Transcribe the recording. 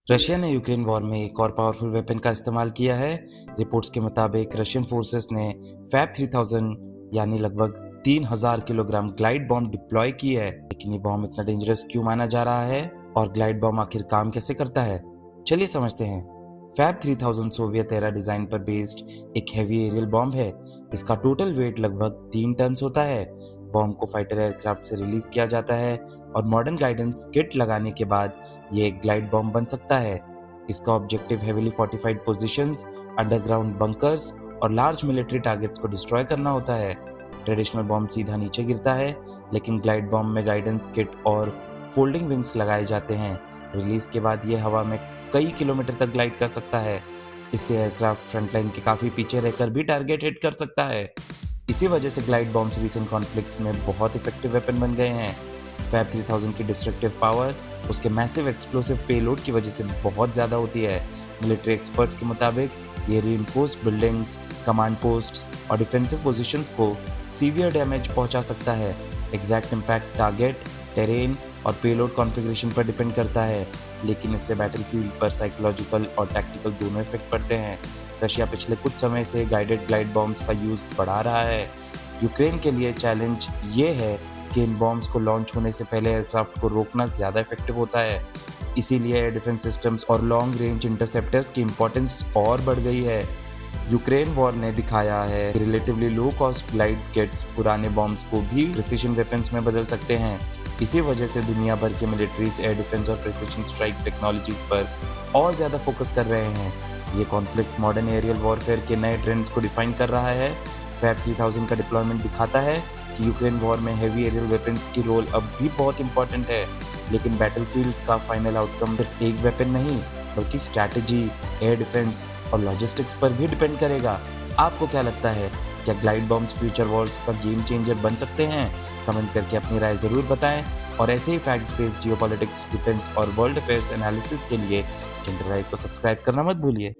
Russia ने Ukraine war में एक और पावरफुल वेपन का इस्तेमाल किया है। रिपोर्ट्स के मुताबिक रशियन फोर्सेस ने फैब 3000 यानी लगभग 3000 किलोग्राम ग्लाइड बॉम्ब डिप्लॉय की है। लेकिन ये बॉम्ब इतना डेंजरस क्यों माना जा रहा है और ग्लाइड बॉम्ब आखिर काम कैसे करता है, चलिए समझते हैं। फैब 3000 सोवियत एरा डिजाइन पर बेस्ड एक हैवी एरियल बॉम्ब है। इसका टोटल वेट लगभग 3 टन होता है। बॉम्ब को फाइटर एयरक्राफ्ट से रिलीज किया जाता है और मॉडर्न गाइडेंस किट लगाने के बाद ये एक ग्लाइड बॉम्ब बन सकता है। इसका objective heavily fortified positions, underground bunkers और लार्ज मिलिट्री टारगेट्स को डिस्ट्रॉय करना होता है। ट्रेडिशनल बॉम्ब सीधा नीचे गिरता है, लेकिन ग्लाइड बॉम्ब में गाइडेंस किट और फोल्डिंग विंग्स लगाए जाते हैं। रिलीज के बाद ये हवा में कई किलोमीटर तक ग्लाइड कर सकता है। इससे एयरक्राफ्ट फ्रंटलाइन के काफी पीछे रहकर भी टारगेट हिट कर सकता है। इसी वजह से ग्लाइड बॉम्ब्स रीसेंट कॉन्फ्लिक्ट्स में बहुत इफेक्टिव वेपन बन गए हैं। फैब 3000 की डिस्ट्रक्टिव पावर उसके मैसिव एक्सप्लोसिव पेलोड की वजह से बहुत ज़्यादा होती है। मिलिट्री एक्सपर्ट्स के मुताबिक ये रीइंफोर्स्ड बिल्डिंग्स, कमांड पोस्ट और डिफेंसिव पोजीशंस को सीवियर डैमेज पहुंचा सकता है। एग्जैक्ट इम्पैक्ट टारगेट, टेरेन और पेलोड कॉन्फ़िगरेशन पर डिपेंड करता है, लेकिन इससे बैटलफील्ड पर साइकोलॉजिकल और टैक्टिकल दोनों इफेक्ट पड़ते हैं। रशिया पिछले कुछ समय से गाइडेड ग्लाइड बॉम्ब्स का यूज़ बढ़ा रहा है। यूक्रेन के लिए चैलेंज ये है कि इन बॉम्ब्स को लॉन्च होने से पहले एयरक्राफ्ट को रोकना ज़्यादा इफेक्टिव होता है। इसीलिए एयर डिफेंस सिस्टम्स और लॉन्ग रेंज इंटरसेप्टर्स की इंपॉर्टेंस और बढ़ गई है। यूक्रेन वॉर ने दिखाया है कि relatively low cost glide kits पुराने बॉम्ब्स को भी प्रिसिशन वेपन्स में बदल सकते हैं। इसी वजह से दुनिया भर के मिलिट्रीज एयर डिफेंस और प्रिसिशन स्ट्राइक टेक्नोलॉजीज पर और ज़्यादा फोकस कर रहे हैं। ये कॉन्फ्लिक्ट मॉडर्न एरियल वॉरफेयर के नए ट्रेंड्स को डिफाइन कर रहा है। फैब 3000 का डिप्लॉयमेंट दिखाता है कि यूक्रेन वॉर में हेवी एरियल वेपन्स की रोल अब भी बहुत इंपॉर्टेंट है, लेकिन बैटलफील्ड का फाइनल आउटकम सिर्फ एक वेपन नहीं बल्कि स्ट्रैटेजी, एयर डिफेंस और लॉजिस्टिक्स पर भी डिपेंड करेगा। आपको क्या लगता है, क्या ग्लाइड बॉम्ब्स फ्यूचर वॉर्स का गेम चेंजर बन सकते हैं? कमेंट करके अपनी राय ज़रूर बताएं और ऐसे ही फैक्ट बेस्ड जियोपॉलिटिक्स, डिफेंस और वर्ल्ड अफेयर्स एनालिसिस के लिए किंडर राइट को सब्सक्राइब करना मत भूलिए।